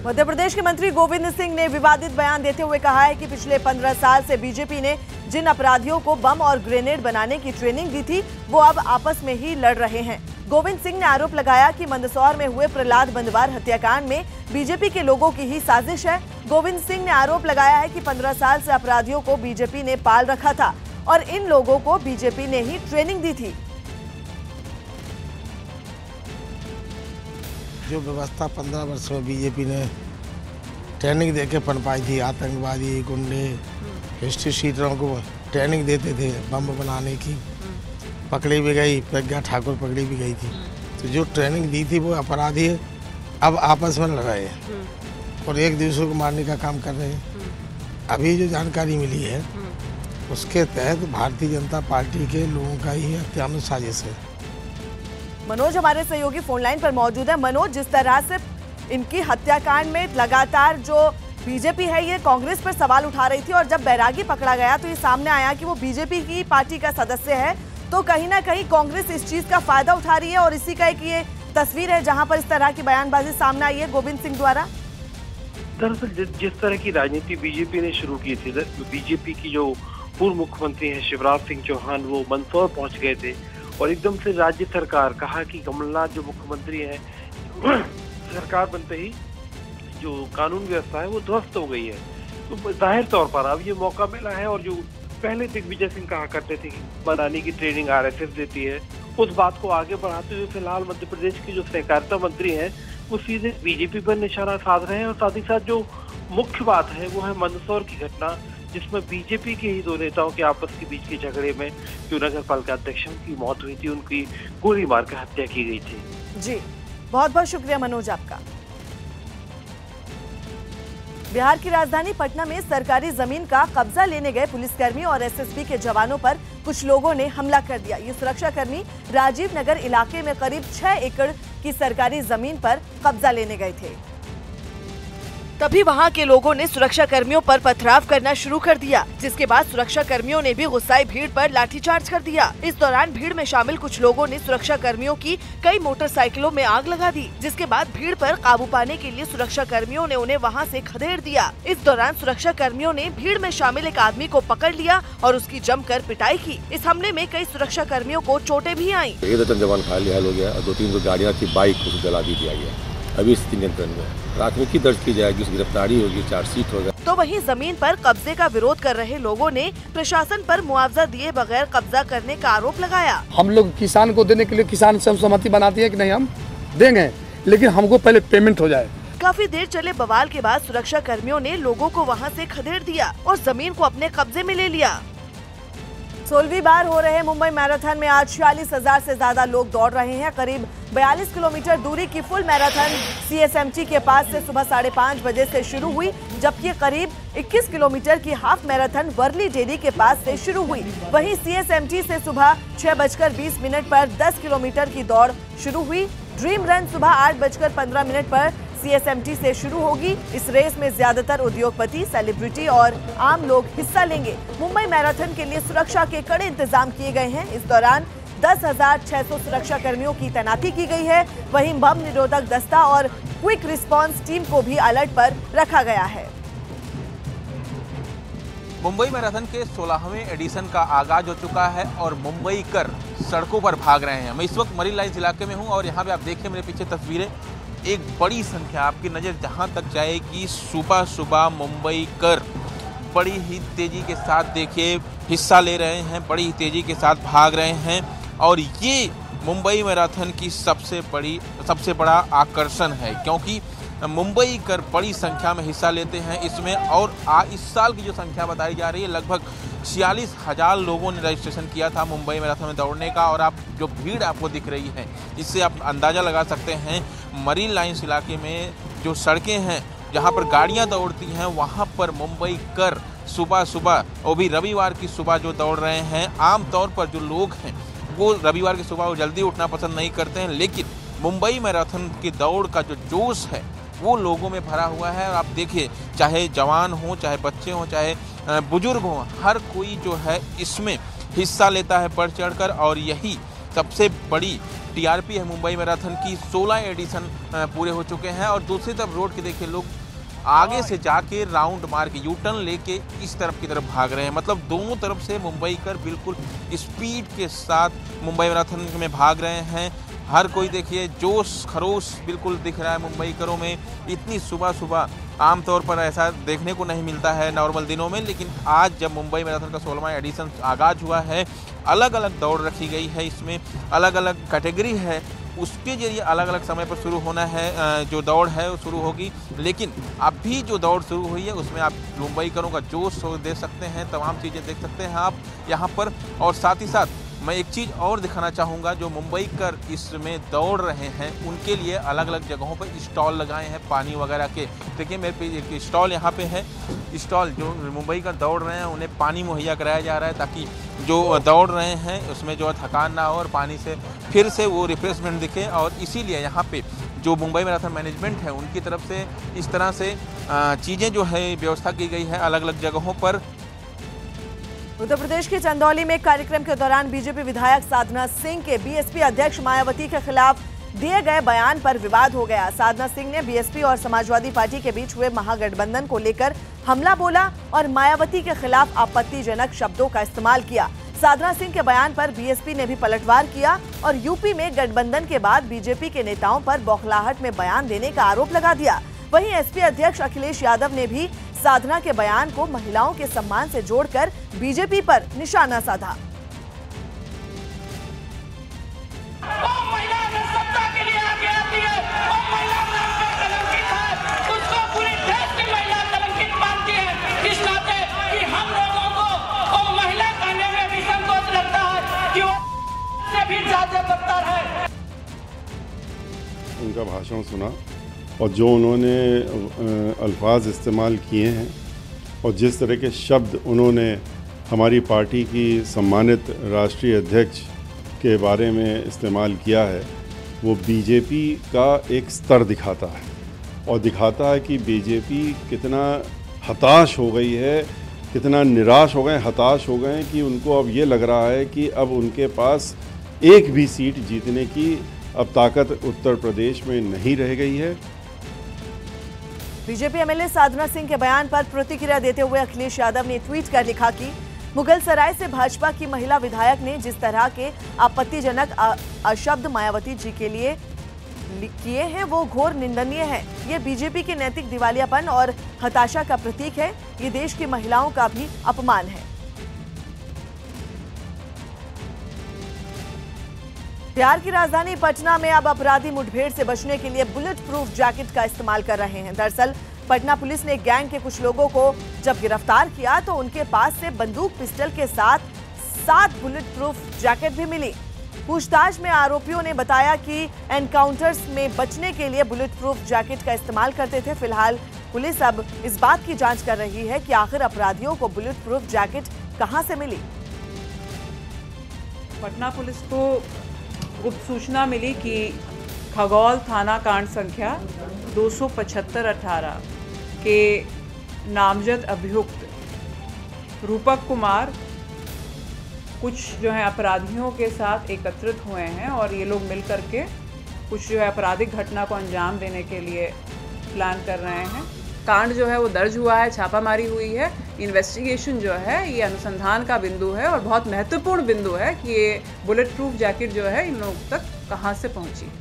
मध्य प्रदेश के मंत्री गोविंद सिंह ने विवादित बयान देते हुए कहा है कि पिछले 15 साल से बीजेपी ने जिन अपराधियों को बम और ग्रेनेड बनाने की ट्रेनिंग दी थी वो अब आपस में ही लड़ रहे हैं। गोविंद सिंह ने आरोप लगाया कि मंदसौर में हुए प्रहलाद बंदवार हत्याकांड में बीजेपी के लोगों की ही साजिश है। गोविंद सिंह ने आरोप लगाया है कि 15 साल से अपराधियों को बीजेपी ने पाल रखा था और इन लोगों को बीजेपी ने ही ट्रेनिंग दी थी। जो व्यवस्था 15 वर्ष में बीजेपी ने ट्रेनिंग देके पनपाई थी, आतंकवादी गुंडे हिस्ट्री शीटरों को ट्रेनिंग देते थे बम बनाने की, पकड़ी भी गई, प्रज्ञा ठाकुर पकड़ी भी गई थी। तो जो ट्रेनिंग दी थी वो अपराधी अब आपस में लड़ रहे हैं और एक दूसरे को मारने का काम कर रहे हैं। अभी जो जानकारी मिली है उसके तहत भारतीय जनता पार्टी के लोगों का ही हत्या में साजिश है। मनोज हमारे सहयोगी फोन लाइन पर मौजूद है। मनोज, जिस तरह से इनकी हत्याकांड में लगातार जो बीजेपी है ये कांग्रेस पर सवाल उठा रही थी और जब बैरागी पकड़ा गया तो ये सामने आया कि वो बीजेपी की पार्टी का सदस्य है, तो कहीं ना कहीं कांग्रेस इस चीज का फायदा उठा रही है और इसी का एक ये तस्वीर है जहां पर इस तरह की बयानबाजी सामने आई है गोविंद सिंह द्वारा। दरअसल जिस तरह की राजनीति बीजेपी ने शुरू की थी, बीजेपी की जो पूर्व मुख्यमंत्री है शिवराज सिंह चौहान, वो मंदसौर पहुंच गए थे और एकदम से राज्य सरकार कहा कि कमलनाथ जो मुख्यमंत्री है सरकार बनते ही जो कानून व्यवस्था है वो ध्वस्त हो गई है। तो जाहिर तौर पर अब ये मौका मिला है और जो पहले दिग्विजय सिंह कहा करते थे कि बनाने की ट्रेनिंग आरएसएस देती है, उस बात को आगे बढ़ाते हुए फिलहाल मध्य प्रदेश के जो सहकारिता मंत्री हैं वो सीधे बीजेपी पर निशाना साध रहे हैं। और साथ ही साथ जो मुख्य बात है वो है मंदसौर की घटना, जिसमें बीजेपी के ही दो नेताओं के आपस के बीच के झगड़े में जो नगर पालिका अध्यक्ष की मौत हुई थी, उनकी गोली मारकर हत्या की गई थी। जी, बहुत बहुत शुक्रिया मनोज आपका। बिहार की राजधानी पटना में सरकारी जमीन का कब्जा लेने गए पुलिसकर्मी और एसएसबी के जवानों पर कुछ लोगों ने हमला कर दिया। ये सुरक्षाकर्मी राजीव नगर इलाके में करीब 6 एकड़ की सरकारी जमीन पर कब्जा लेने गए थे। तभी वहां के लोगों ने सुरक्षा कर्मियों पर पथराव करना शुरू कर दिया, जिसके बाद सुरक्षा कर्मियों ने भी गुस्साई भीड़ पर लाठीचार्ज कर दिया। इस दौरान भीड़ में शामिल कुछ लोगों ने सुरक्षा कर्मियों की कई मोटरसाइकिलों में आग लगा दी, जिसके बाद भीड़ पर काबू पाने के लिए सुरक्षा कर्मियों ने उन्हें वहां से खदेड़ दिया। इस दौरान सुरक्षा कर्मियों ने भीड़ में शामिल एक आदमी को पकड़ लिया और उसकी जमकर पिटाई की। इस हमले में कई सुरक्षा कर्मियों को चोटें भी आयी। जवान घायल हो गया और 2-3 जो गाड़ियाँ थी, बाइक को जला भी दिया गया। अभी स्थिति नियंत्रण में, प्राथमिकी दर्ज की जाएगी, गिरफ्तारी होगी, चार्जशीट होगा। तो वहीं जमीन पर कब्जे का विरोध कर रहे लोगों ने प्रशासन पर मुआवजा दिए बगैर कब्जा करने का आरोप लगाया। हम लोग किसान को देने के लिए किसान से सहमति बनाती है कि नहीं हम देंगे, लेकिन हमको पहले पेमेंट हो जाए। काफी देर चले बवाल के बाद सुरक्षा कर्मियों ने लोगों को वहां से खदेड़ दिया और जमीन को अपने कब्जे में ले लिया। 16वीं बार हो रहे मुंबई मैराथन में आज 46,000 से ज्यादा लोग दौड़ रहे हैं। करीब 42 किलोमीटर दूरी की फुल मैराथन सीएसएमटी के पास से सुबह 5:30 बजे से शुरू हुई, जबकि करीब 21 किलोमीटर की हाफ मैराथन वर्ली डेयरी के पास से शुरू हुई। वहीं सीएसएमटी से सुबह 6:20 पर 10 किलोमीटर की दौड़ शुरू हुई। ड्रीम रन सुबह 8:15 पर सीएसएमटी से शुरू होगी। इस रेस में ज्यादातर उद्योगपति, सेलिब्रिटी और आम लोग हिस्सा लेंगे। मुंबई मैराथन के लिए सुरक्षा के कड़े इंतजाम किए गए हैं। इस दौरान 10,600 सुरक्षा कर्मियों की तैनाती की गई है। वहीं बम निरोधक दस्ता और क्विक रिस्पांस टीम को भी अलर्ट पर रखा गया है। मुंबई मैराथन के 16वें एडिशन का आगाज हो चुका है और मुंबई कर सड़कों पर भाग रहे हैं। मैं इस वक्त मरीन लाइन्स इलाके में हूं और यहाँ पे आप देखिए मेरे पीछे तस्वीरें, एक बड़ी संख्या, आपकी नज़र जहां तक जाएगी, सुबह सुबह मुंबई कर बड़ी ही तेज़ी के साथ देखिए हिस्सा ले रहे हैं, बड़ी ही तेज़ी के साथ भाग रहे हैं और ये मुंबई मैराथन की सबसे बड़ा आकर्षण है, क्योंकि मुंबई कर बड़ी संख्या में हिस्सा लेते हैं इसमें। और इस साल की जो संख्या बताई जा रही है, लगभग 46,000 लोगों ने रजिस्ट्रेशन किया था मुंबई मैराथन में दौड़ने का। और आप जो भीड़ आपको दिख रही है, इससे आप अंदाज़ा लगा सकते हैं मरीन लाइन्स इलाके में जो सड़कें हैं जहां पर गाड़ियां दौड़ती हैं, वहां पर मुंबई कर सुबह सुबह, वो भी रविवार की सुबह जो दौड़ रहे हैं। आमतौर पर जो लोग हैं वो रविवार की सुबह जल्दी उठना पसंद नहीं करते हैं, लेकिन मुंबई मैराथन की दौड़ का जो जोश है वो लोगों में भरा हुआ है। और आप देखिए, चाहे जवान हो, चाहे बच्चे हों, चाहे बुजुर्ग हों, हर कोई जो है इसमें हिस्सा लेता है बढ़ चढ़कर। और यही सबसे बड़ी टीआरपी है मुंबई मैराथन की। 16 एडिशन पूरे हो चुके हैं और दूसरी तरफ रोड के देखिए लोग आगे से जाके राउंड मार के यू टर्न लेके इस तरफ की तरफ भाग रहे हैं। मतलब दोनों तरफ से मुंबईकर बिल्कुल स्पीड के साथ मुंबई मैराथन में भाग रहे हैं। हर कोई देखिए जोश खरोश बिल्कुल दिख रहा है मुंबईकरों में। इतनी सुबह सुबह आमतौर पर ऐसा देखने को नहीं मिलता है नॉर्मल दिनों में, लेकिन आज जब मुंबई मैराथन का 16वां एडिशन आगाज हुआ है, अलग अलग दौड़ रखी गई है, इसमें अलग अलग कैटेगरी है, उसके जरिए अलग अलग समय पर शुरू होना है। जो दौड़ है वो शुरू होगी, लेकिन अभी जो दौड़ शुरू हुई है उसमें आप मुंबईकरों का जोश देख सकते हैं, तमाम चीज़ें देख सकते हैं आप यहाँ पर। और साथ ही साथ मैं एक चीज़ और दिखाना चाहूँगा, जो मुंबईकर इसमें दौड़ रहे हैं उनके लिए अलग अलग जगहों पर स्टॉल लगाए हैं पानी वगैरह के। देखिए मेरे पे एक स्टॉल यहाँ पे है। स्टॉल जो मुंबईकर दौड़ रहे हैं उन्हें पानी मुहैया कराया जा रहा है, ताकि जो दौड़ रहे हैं उसमें जो थकान ना हो और पानी से फिर से वो रिफ्रेशमेंट दिखे। और इसीलिए यहाँ पे जो मुंबई मैराथन मैनेजमेंट है उनकी तरफ से इस तरह से चीज़ें जो है व्यवस्था की गई है अलग अलग जगहों पर। उत्तर प्रदेश के चंदौली में एक कार्यक्रम के दौरान बीजेपी विधायक साधना सिंह के बीएसपी अध्यक्ष मायावती के खिलाफ दिए गए बयान पर विवाद हो गया। साधना सिंह ने बीएसपी और समाजवादी पार्टी के बीच हुए महागठबंधन को लेकर हमला बोला और मायावती के खिलाफ आपत्तिजनक शब्दों का इस्तेमाल किया। साधना सिंह के बयान पर बीएसपी ने भी पलटवार किया और यूपी में गठबंधन के बाद बीजेपी के नेताओं पर बौखलाहट में बयान देने का आरोप लगा दिया। वहीं एसपी अध्यक्ष अखिलेश यादव ने भी साधना के बयान को महिलाओं के सम्मान से जोड़कर बीजेपी पर निशाना साधा। उनका भाषण सुना और जो उन्होंने अल्फाज इस्तेमाल किए हैं और जिस तरह के शब्द उन्होंने हमारी पार्टी की सम्मानित राष्ट्रीय अध्यक्ष के बारे में इस्तेमाल किया है, वो बीजेपी का एक स्तर दिखाता है और दिखाता है कि बीजेपी कितना हताश हो गई है, कितना निराश हो गए, हताश हो गए कि उनको अब ये लग रहा है कि अब उनके पास एक भी सीट जीतने की अब ताकत उत्तर प्रदेश में नहीं रह गई है। बीजेपी एमएलए साधना सिंह के बयान पर प्रतिक्रिया देते हुए अखिलेश यादव ने ट्वीट कर लिखा कि मुगलसराय से भाजपा की महिला विधायक ने जिस तरह के आपत्तिजनक अशब्द मायावती जी के लिए किए हैं वो घोर निंदनीय है। ये बीजेपी के नैतिक दिवालियापन और हताशा का प्रतीक है। ये देश की महिलाओं का भी अपमान है। बिहार की राजधानी पटना में अब अपराधी मुठभेड़ से बचने के लिए बुलेट प्रूफ जैकेट का इस्तेमाल कर रहे हैं। दरअसल पटना पुलिस ने गैंग के कुछ लोगों को जब गिरफ्तार किया तो उनके पास से बंदूक पिस्टल के साथ 7 बुलेट प्रूफ जैकेट भी मिली। पूछताछ में आरोपियों ने बताया कि एनकाउंटर्स में बचने के लिए बुलेट प्रूफ जैकेट का इस्तेमाल करते थे। फिलहाल पुलिस अब इस बात की जांच कर रही है कि आखिर अपराधियों को बुलेट प्रूफ जैकेट कहां से मिली। पटना पुलिस को गुप्त सूचना मिली कि खगौल थाना कांड संख्या 275/18 के नामजद अभियुक्त रूपक कुमार कुछ जो है अपराधियों के साथ एकत्रित हुए हैं और ये लोग मिल करके कुछ जो है आपराधिक घटना को अंजाम देने के लिए प्लान कर रहे हैं। कांड जो है वो दर्ज हुआ है, छापामारी हुई है। इन्वेस्टिगेशन जो है ये अनुसंधान का बिंदु है और बहुत महत्वपूर्ण बिंदु है कि ये बुलेट प्रूफ जैकेट जो है इन लोगों तक कहाँ से पहुंची।